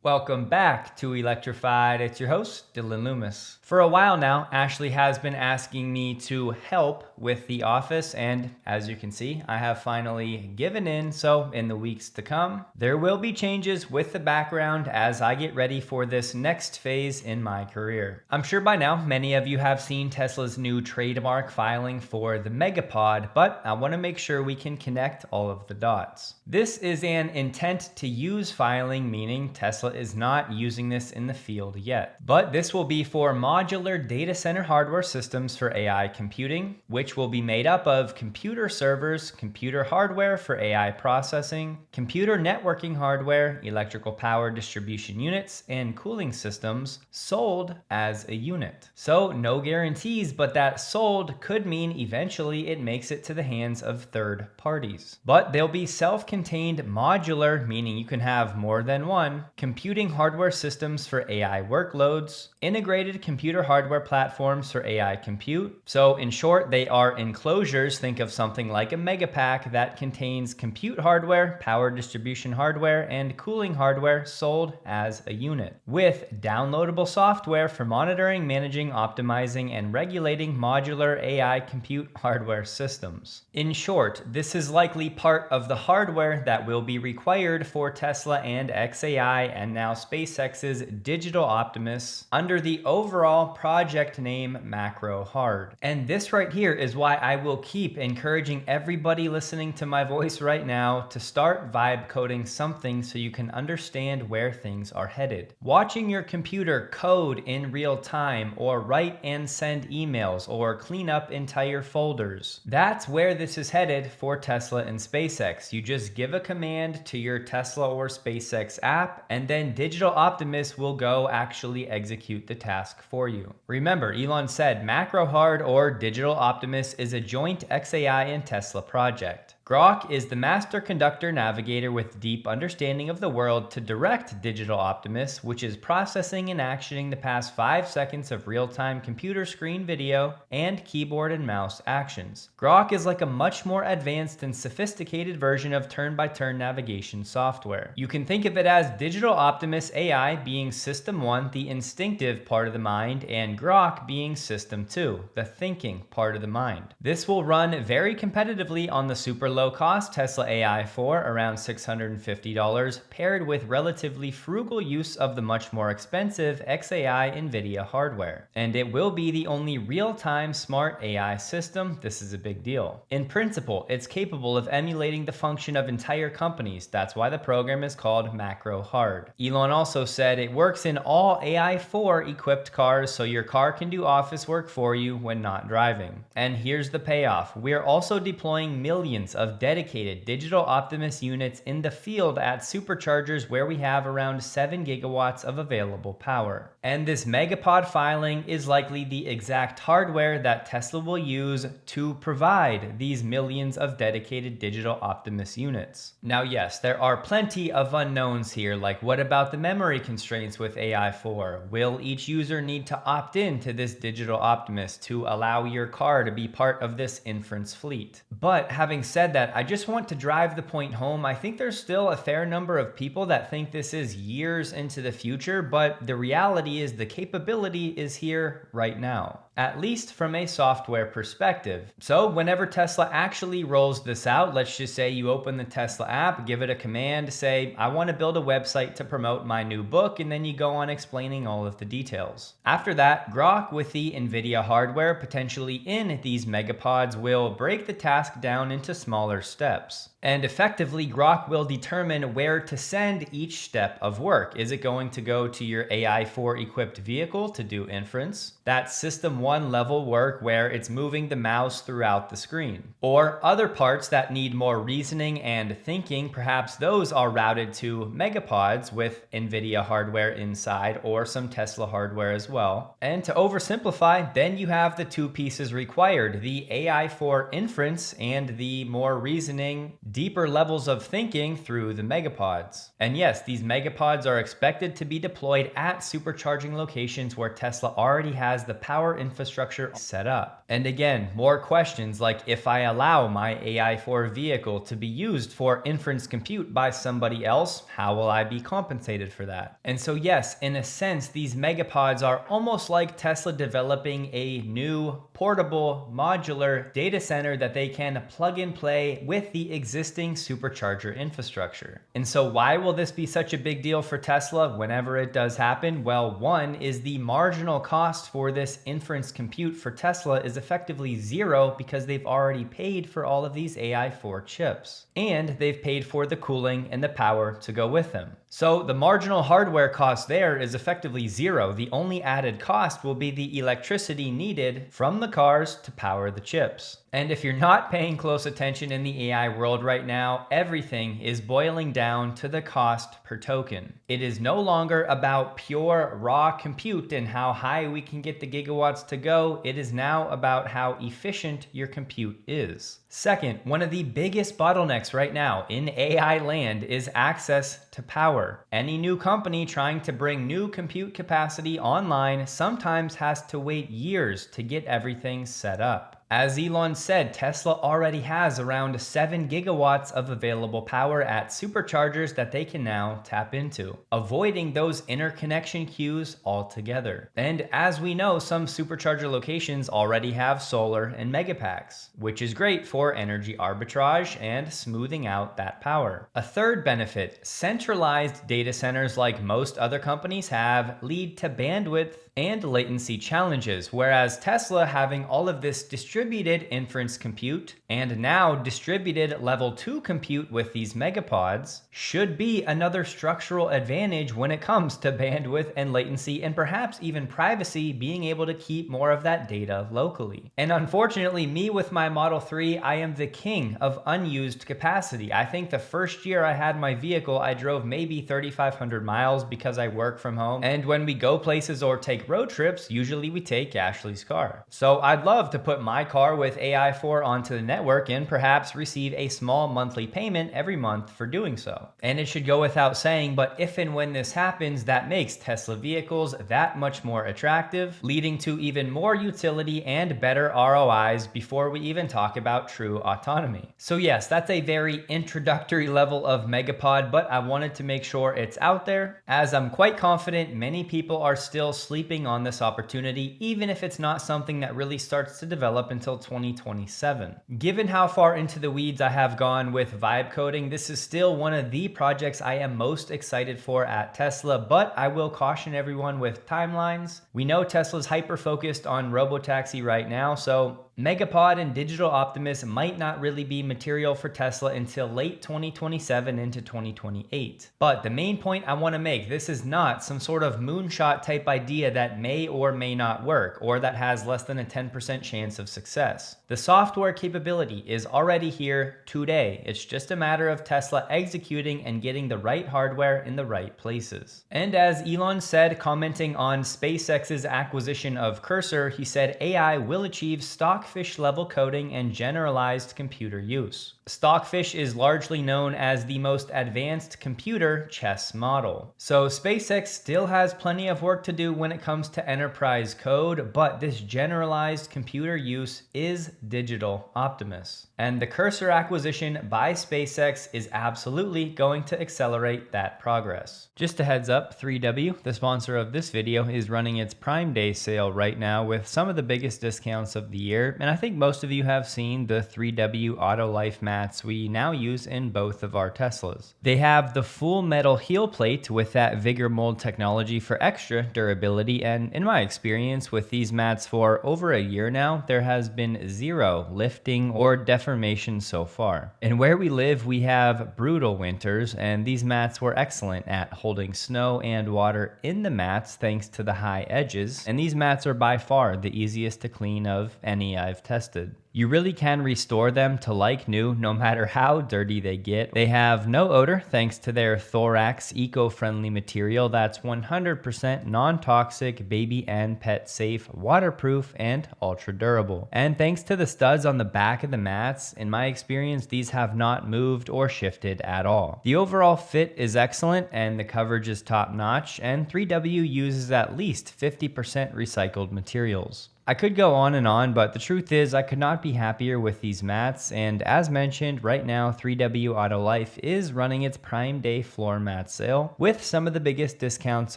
Welcome back to Electrified. It's your host, Dylan Loomis. For a while now, Ashley has been asking me to help with the office, and as you can see, I have finally given in. So in the weeks to come, there will be changes with the background as I get ready for this next phase in my career. I'm sure by now, many of you have seen Tesla's new trademark filing for the Megapod, but I want to make sure we can connect all of the dots. This is an intent to use filing, meaning Tesla is not using this in the field yet. But this will be for modular data center hardware systems for AI computing, which will be made up of computer servers, computer hardware for AI processing, computer networking hardware, electrical power distribution units, and cooling systems sold as a unit. So no guarantees, but that sold could mean eventually it makes it to the hands of third parties. But they'll be self-contained modular, meaning you can have more than one, computing hardware systems for AI workloads, integrated computer hardware platforms for AI compute. So in short, they are enclosures. Think of something like a Megapack that contains compute hardware, power distribution hardware, and cooling hardware sold as a unit, with downloadable software for monitoring, managing, optimizing, and regulating modular AI compute hardware systems. In short, this is likely part of the hardware that will be required for Tesla and xAI and now SpaceX's Digital Optimus under the overall project name Macro Hard. And this right here is why I will keep encouraging everybody listening to my voice right now to start vibe coding something so you can understand where things are headed. Watching your computer code in real time, or write and send emails, or clean up entire folders. That's where this is headed for Tesla and SpaceX. You just give a command to your Tesla or SpaceX app, and then Digital Optimus will go actually execute the task for you. Remember, Elon said Macro Hard or Digital Optimus is a joint xAI and Tesla project. Grok is the master conductor navigator with deep understanding of the world to direct Digital Optimus, which is processing and actioning the past 5 seconds of real-time computer screen video and keyboard and mouse actions. Grok is like a much more advanced and sophisticated version of turn-by-turn navigation software. You can think of it as Digital Optimus AI being System 1, the instinctive part of the mind, and Grok being System 2, the thinking part of the mind. This will run very competitively on the super low-cost Tesla AI 4, around $650, paired with relatively frugal use of the much more expensive xAI NVIDIA hardware. And it will be the only real-time smart AI system. This is a big deal. In principle, it's capable of emulating the function of entire companies. That's why the program is called Macro Hard. Elon also said it works in all AI 4 equipped cars, so your car can do office work for you when not driving. And here's the payoff. We're also deploying millions of dedicated Digital Optimus units in the field at superchargers where we have around 7 gigawatts of available power. And this Megapod filing is likely the exact hardware that Tesla will use to provide these millions of dedicated Digital Optimus units. Now, yes, there are plenty of unknowns here, like what about the memory constraints with AI4? Will each user need to opt in to this Digital Optimus to allow your car to be part of this inference fleet? But having said that, I just want to drive the point home. I think there's still a fair number of people that think this is years into the future, but the reality is the capability is here right now, at least from a software perspective. So whenever Tesla actually rolls this out, let's just say you open the Tesla app, give it a command, say, I want to build a website to promote my new book, and then you go on explaining all of the details. After that, Grok with the NVIDIA hardware potentially in these Megapods will break the task down into smaller steps. And effectively, Grok will determine where to send each step of work. Is it going to go to your AI4 equipped vehicle to do inference? That's System 1 level work where it's moving the mouse throughout the screen. Or other parts that need more reasoning and thinking, perhaps those are routed to Megapods with NVIDIA hardware inside or some Tesla hardware as well. And to oversimplify, then you have the two pieces required, the AI4 inference and the more reasoning, deeper levels of thinking through the Megapods. And yes, these Megapods are expected to be deployed at supercharging locations where Tesla already has the power infrastructure infrastructure set up. And again, more questions like if I allow my AI-4 vehicle to be used for inference compute by somebody else, how will I be compensated for that? And so yes, in a sense, these megapods are almost like Tesla developing a new portable modular data center that they can plug and play with the existing supercharger infrastructure. And so why will this be such a big deal for Tesla whenever it does happen? Well, one is the marginal cost for this inference compute for Tesla is effectively zero because they've already paid for all of these AI-4 chips. And they've paid for the cooling and the power to go with them. So the marginal hardware cost there is effectively zero. The only added cost will be the electricity needed from the cars to power the chips. And if you're not paying close attention in the AI world right now, everything is boiling down to the cost per token. It is no longer about pure raw compute and how high we can get the gigawatts to go. It is now about how efficient your compute is. Second, one of the biggest bottlenecks right now in AI land is access to power. Any new company trying to bring new compute capacity online sometimes has to wait years to get everything set up. As Elon said, Tesla already has around 7 gigawatts of available power at superchargers that they can now tap into, avoiding those interconnection queues altogether. And as we know, some supercharger locations already have solar and megapacks, which is great for energy arbitrage and smoothing out that power. A third benefit, centralized data centers like most other companies have lead to bandwidth and latency challenges, whereas Tesla having all of this distributed inference compute and now distributed level 2 compute with these megapods should be another structural advantage when it comes to bandwidth and latency and perhaps even privacy, being able to keep more of that data locally. And unfortunately, me with my Model 3, I am the king of unused capacity. I think the first year I had my vehicle, I drove maybe 3,500 miles because I work from home. And when we go places or take road trips, usually we take Ashley's car. So I'd love to put my car with AI-4 onto the network and perhaps receive a small monthly payment every month for doing so. And it should go without saying, but if and when this happens, that makes Tesla vehicles that much more attractive, leading to even more utility and better ROIs before we even talk about true autonomy. So yes, that's a very introductory level of Megapod, but I wanted to make sure it's out there, as I'm quite confident many people are still sleeping on this opportunity, even if it's not something that really starts to develop until 2027. Given how far into the weeds I have gone with vibe coding, this is still one of the projects I am most excited for at Tesla, but I will caution everyone with timelines. We know Tesla's hyper-focused on robotaxi right now, so Megapod and Digital Optimus might not really be material for Tesla until late 2027 into 2028. But the main point I want to make, this is not some sort of moonshot type idea that may or may not work, or that has less than a 10% chance of success. The software capability is already here today. It's just a matter of Tesla executing and getting the right hardware in the right places. And as Elon said, commenting on SpaceX's acquisition of Cursor, he said AI will achieve stockfish level coding and generalized computer use. Stockfish is largely known as the most advanced computer chess model. So SpaceX still has plenty of work to do when it comes to enterprise code, but this generalized computer use is Digital Optimus. And the Cursor acquisition by SpaceX is absolutely going to accelerate that progress. Just a heads up, 3W, the sponsor of this video, is running its Prime Day sale right now with some of the biggest discounts of the year. And I think most of you have seen the 3W Auto Life mats we now use in both of our Teslas. They have the full metal heel plate with that Vigor mold technology for extra durability, and in my experience with these mats for over a year now, there has been zero lifting or deformation so far. And where we live, we have brutal winters, and these mats were excellent at holding snow and water in the mats thanks to the high edges, and these mats are by far the easiest to clean of any I've tested. You really can restore them to like new no matter how dirty they get. They have no odor thanks to their Thorax eco-friendly material that's 100% non-toxic, baby and pet safe, waterproof, and ultra durable. And thanks to the studs on the back of the mats, in my experience, these have not moved or shifted at all. The overall fit is excellent and the coverage is top notch, and 3W uses at least 50% recycled materials. I could go on and on, but the truth is I could not be happier with these mats, and as mentioned, right now 3W Auto Life is running its Prime Day floor mat sale with some of the biggest discounts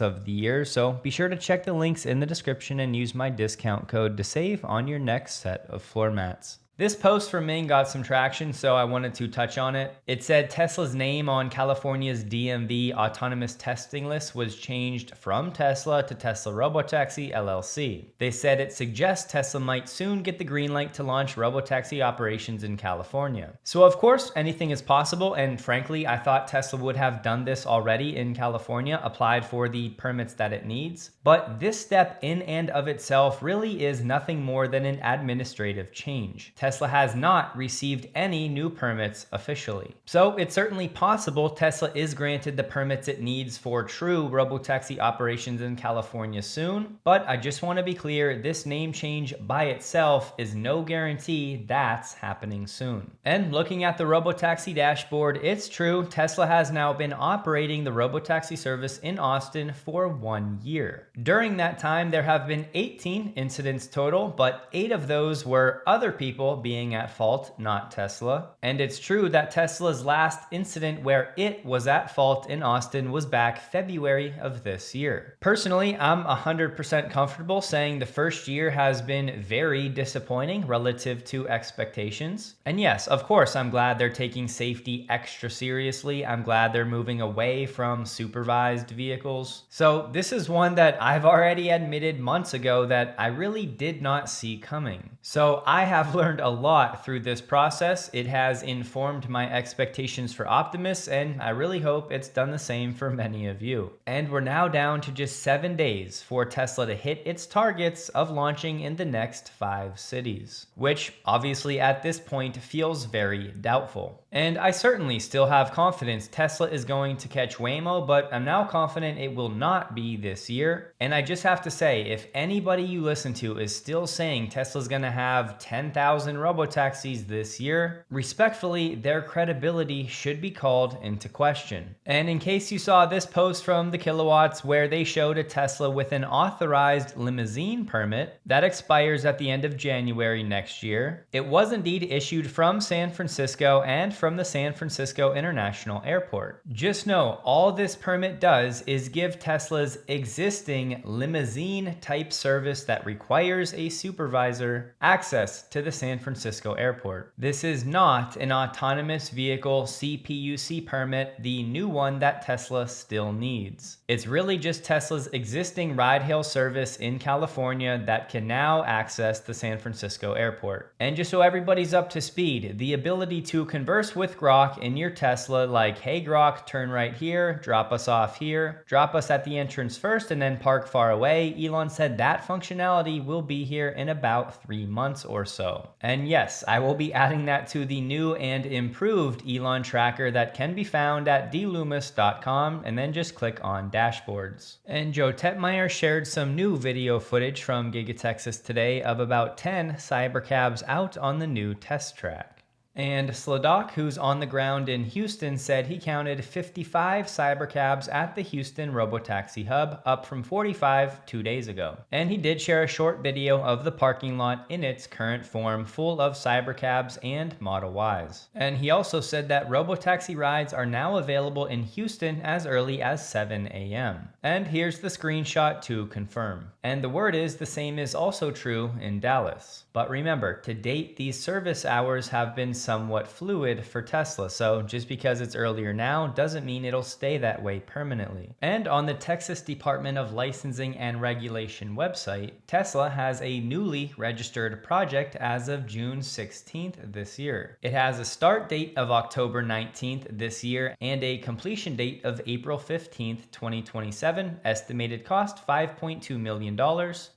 of the year, so be sure to check the links in the description and use my discount code to save on your next set of floor mats. This post from Ming got some traction, so I wanted to touch on it. It said Tesla's name on California's DMV autonomous testing list was changed from Tesla to Tesla Robotaxi LLC. They said it suggests Tesla might soon get the green light to launch robotaxi operations in California. So of course, anything is possible, and frankly, I thought Tesla would have done this already in California, applied for the permits that it needs. But this step in and of itself really is nothing more than an administrative change. Tesla has not received any new permits officially. So it's certainly possible Tesla is granted the permits it needs for true robotaxi operations in California soon, but I just want to be clear, this name change by itself is no guarantee that's happening soon. And looking at the robotaxi dashboard, it's true, Tesla has now been operating the robotaxi service in Austin for 1 year. During that time, there have been 18 incidents total, but 8 of those were other people being at fault, not Tesla. And it's true that Tesla's last incident where it was at fault in Austin was back February of this year. Personally, I'm 100% comfortable saying the first year has been very disappointing relative to expectations. And yes, of course, I'm glad they're taking safety extra seriously. I'm glad they're moving away from supervised vehicles. So this is one that I've already admitted months ago that I really did not see coming. So I have learned a lot through this process. It has informed my expectations for Optimus, and I really hope it's done the same for many of you. And we're now down to just 7 days for Tesla to hit its targets of launching in the next 5 cities, which obviously at this point feels very doubtful. And I certainly still have confidence Tesla is going to catch Waymo, but I'm now confident it will not be this year. And I just have to say, if anybody you listen to is still saying Tesla's gonna have 10,000 robotaxis this year, respectfully, their credibility should be called into question. And in case you saw this post from the Kilowatts where they showed a Tesla with an authorized limousine permit that expires at the end of January next year, it was indeed issued from San Francisco and from the San Francisco International Airport. Just know, all this permit does is give Tesla's existing limousine type service that requires a supervisor access to the San Francisco airport. This is not an autonomous vehicle CPUC permit, the new one that Tesla still needs. It's really just Tesla's existing ride-hail service in California that can now access the San Francisco airport. And just so everybody's up to speed, the ability to converse with Grok in your Tesla, like, hey Grok, turn right here, drop us off here, drop us at the entrance first and then park far away, Elon said that functionality will be here in about 3 months or so. And yes, I will be adding that to the new and improved Elon tracker that can be found at DILLONLOOMIS.com, and then just click on dashboards. And Joe Tetmeyer shared some new video footage from Giga Texas today of about 10 cybercabs out on the new test track. And Sladoc, who's on the ground in Houston, said he counted 55 cybercabs at the Houston Robotaxi Hub, up from 45 2 days ago. And he did share a short video of the parking lot in its current form, full of cybercabs and Model Ys. And he also said that robotaxi rides are now available in Houston as early as 7 a.m. And here's the screenshot to confirm. And the word is the same is also true in Dallas. But remember, to date, these service hours have been somewhat fluid for Tesla, so just because it's earlier now doesn't mean it'll stay that way permanently. And on the Texas Department of Licensing and Regulation website, Tesla has a newly registered project as of June 16th this year. It has a start date of October 19th this year and a completion date of April 15th, 2027, estimated cost $5.2 million,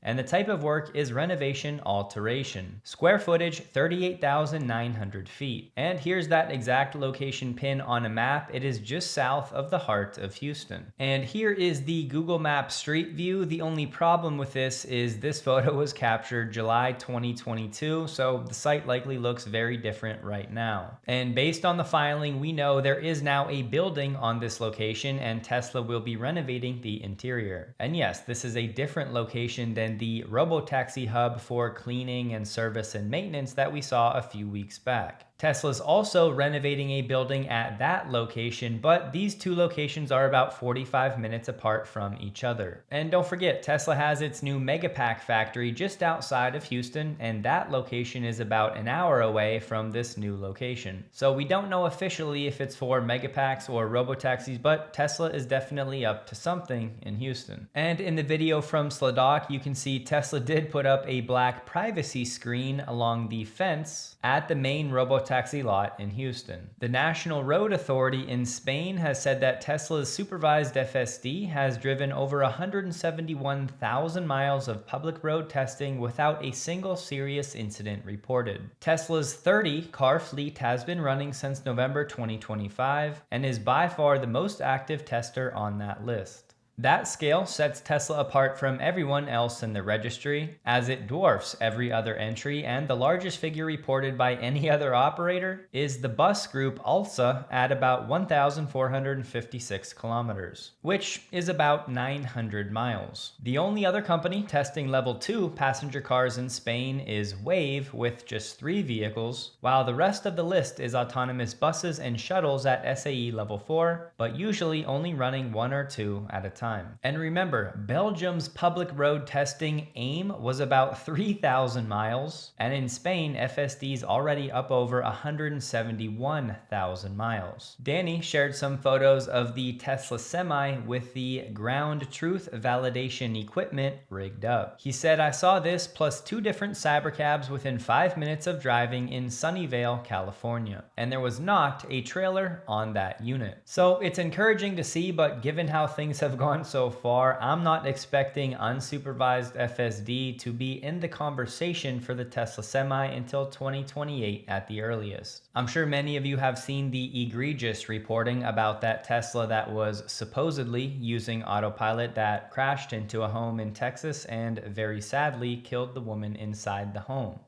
and the type of work is renovation alteration. Square footage 38,900 feet. And here's that exact location pin on a map. It is just south of the heart of Houston. And here is the Google Maps street view. The only problem with this is this photo was captured July 2022, so the site likely looks very different right now. And based on the filing, we know there is now a building on this location and Tesla will be renovating the the interior. And yes, this is a different location than the robotaxi hub for cleaning and service and maintenance that we saw a few weeks back. Tesla's also renovating a building at that location, but these two locations are about 45 minutes apart from each other. And don't forget, Tesla has its new Megapack factory just outside of Houston, and that location is about an hour away from this new location. So we don't know officially if it's for Megapacks or robotaxis, but Tesla is definitely up to something in Houston. And in the video from Sladoc, you can see Tesla did put up a black privacy screen along the fence at the main robotaxi lot in Houston. The National Road Authority in Spain has said that Tesla's supervised FSD has driven over 171,000 miles of public road testing without a single serious incident reported. Tesla's 30-car fleet has been running since November 2025 and is by far the most active tester on that list. That scale sets Tesla apart from everyone else in the registry, as it dwarfs every other entry, and the largest figure reported by any other operator is the bus group ALSA at about 1,456 kilometers, which is about 900 miles. The only other company testing level 2 passenger cars in Spain is Wave with just 3 vehicles, while the rest of the list is autonomous buses and shuttles at SAE level 4, but usually only running 1 or 2 at a time. And remember, Belgium's public road testing aim was about 3,000 miles, and in Spain, FSD's already up over 171,000 miles. Danny shared some photos of the Tesla Semi with the ground truth validation equipment rigged up. He said, "I saw this plus 2 different Cybercabs within 5 minutes of driving in Sunnyvale, California, and there was not a trailer on that unit." So it's encouraging to see, but given how things have gone so far, I'm not expecting unsupervised FSD to be in the conversation for the Tesla Semi until 2028 at the earliest. I'm sure many of you have seen the egregious reporting about that Tesla that was supposedly using autopilot that crashed into a home in Texas and very sadly killed the woman inside the home.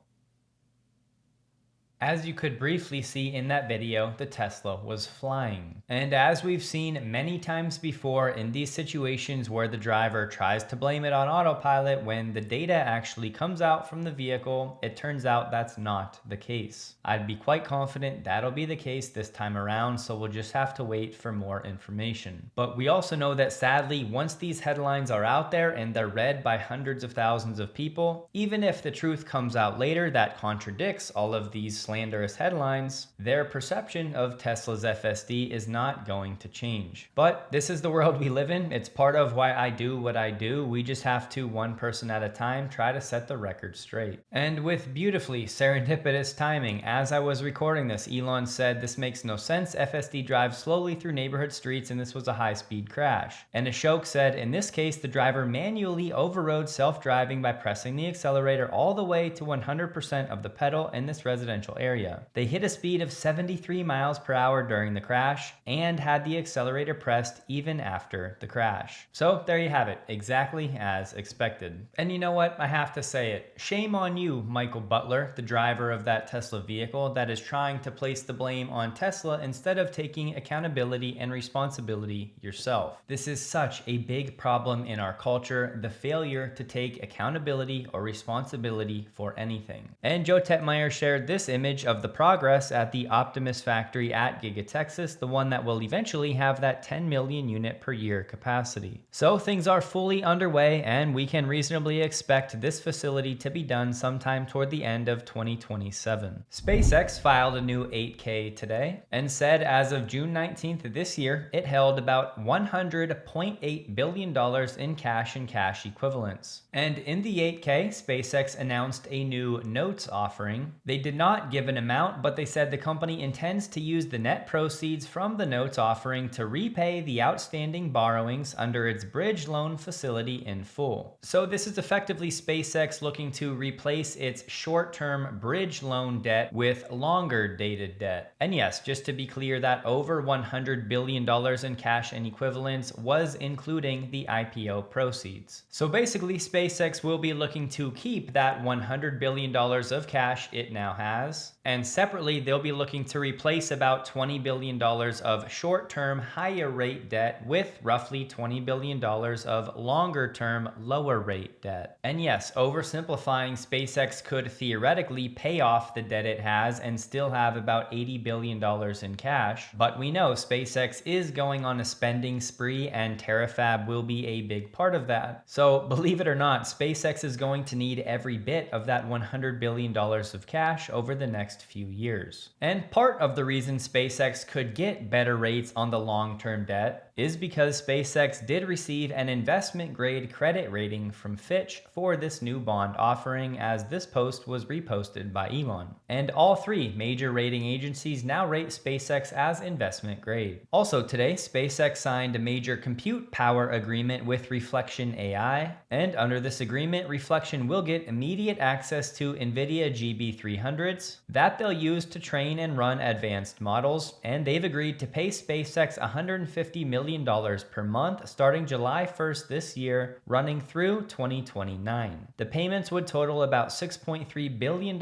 As you could briefly see in that video, the Tesla was flying. And as we've seen many times before in these situations where the driver tries to blame it on autopilot, when the data actually comes out from the vehicle, it turns out that's not the case. I'd be quite confident that'll be the case this time around, so we'll just have to wait for more information. But we also know that sadly, once these headlines are out there and they're read by hundreds of thousands of people, even if the truth comes out later that contradicts all of these slanderous headlines, their perception of Tesla's FSD is not going to change. But this is the world we live in. It's part of why I do what I do. We just have to, one person at a time, try to set the record straight. And with beautifully serendipitous timing, as I was recording this, Elon said, "This makes no sense. FSD drives slowly through neighborhood streets and this was a high-speed crash." And Ashok said, "In this case, the driver manually overrode self-driving by pressing the accelerator all the way to 100% of the pedal in this residential area. They hit a speed of 73 miles per hour during the crash and had the accelerator pressed even after the crash." So there you have it, exactly as expected. And you know what? I have to say it. Shame on you, Michael Butler, the driver of that Tesla vehicle that is trying to place the blame on Tesla instead of taking accountability and responsibility yourself. This is such a big problem in our culture, the failure to take accountability or responsibility for anything. And Joe Tetmeyer shared this image of the progress at the Optimus factory at Giga Texas, the one that will eventually have that 10 million unit per year capacity. So things are fully underway and we can reasonably expect this facility to be done sometime toward the end of 2027. SpaceX filed a new 8K today and said as of June 19th this year, it held about $100.8 billion in cash and cash equivalents. And in the 8K, SpaceX announced a new notes offering. They did not give an amount, but they said the company intends to use the net proceeds from the notes offering to repay the outstanding borrowings under its bridge loan facility in full. So this is effectively SpaceX looking to replace its short-term bridge loan debt with longer dated debt. And yes, just to be clear, that over $100 billion in cash and equivalents was including the IPO proceeds. So basically, SpaceX will be looking to keep that $100 billion of cash it now has And separately, they'll be looking to replace about $20 billion of short-term higher rate debt with roughly $20 billion of longer-term lower rate debt. And yes, oversimplifying, SpaceX could theoretically pay off the debt it has and still have about $80 billion in cash. But we know SpaceX is going on a spending spree and Terafab will be a big part of that. So believe it or not, SpaceX is going to need every bit of that $100 billion of cash over the next few years. And part of the reason SpaceX could get better rates on the long-term debt is because SpaceX did receive an investment-grade credit rating from Fitch for this new bond offering, as this post was reposted by Elon. And all three major rating agencies now rate SpaceX as investment grade. Also today, SpaceX signed a major compute power agreement with Reflection AI, and under this agreement, Reflection will get immediate access to NVIDIA GB300s that they'll use to train and run advanced models, and they've agreed to pay SpaceX $150 million per month starting July 1st this year, running through 2029. The payments would total about $6.3 billion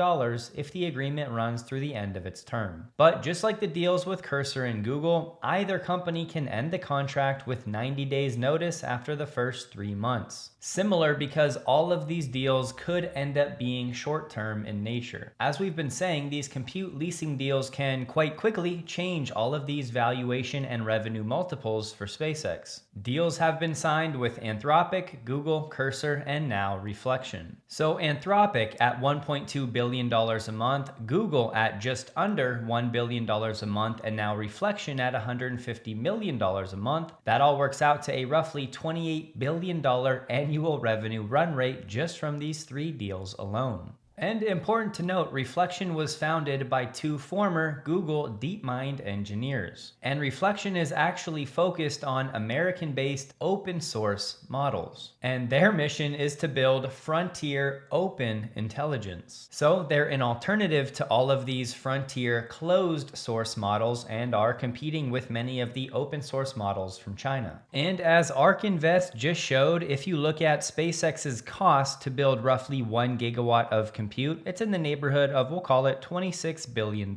if the agreement runs through the end of its term. But just like the deals with Cursor and Google, either company can end the contract with 90 days notice after the first 3 months. Similar because all of these deals could end up being short-term in nature. As we've been saying, these compute leasing deals can quite quickly change all of these valuation and revenue multiples for SpaceX. Deals have been signed with Anthropic, Google, Cursor, and now Reflection. So Anthropic at $1.2 billion a month, Google at just under $1 billion a month, and now Reflection at $150 million a month. That all works out to a roughly $28 billion annual revenue run rate just from these three deals alone. And important to note, Reflection was founded by two former Google DeepMind engineers. And Reflection is actually focused on American-based open source models. And their mission is to build frontier open intelligence. So they're an alternative to all of these frontier closed source models and are competing with many of the open source models from China. And as ARK Invest just showed, if you look at SpaceX's cost to build roughly 1 gigawatt of compute, it's in the neighborhood of, we'll call it $26 billion.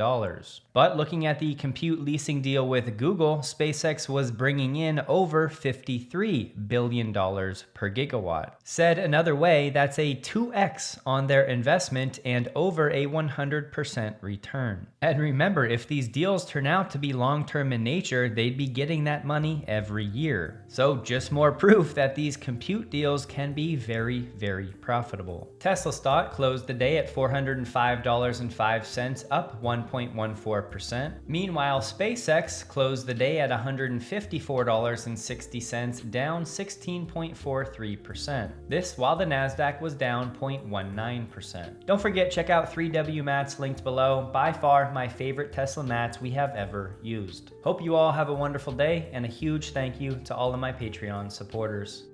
But looking at the compute leasing deal with Google, SpaceX was bringing in over $53 billion per gigawatt. Said another way, that's a 2x on their investment and over a 100% return. And remember, if these deals turn out to be long-term in nature, they'd be getting that money every year. So just more proof that these compute deals can be very, very profitable. Tesla stock closed the day at $405.05, up 1.14%. Meanwhile, SpaceX closed the day at $154.60, down 16.43%. This while the Nasdaq was down 0.19%. Don't forget, check out 3W mats linked below. By far my favorite Tesla mats we have ever used. Hope you all have a wonderful day, and a huge thank you to all of my Patreon supporters.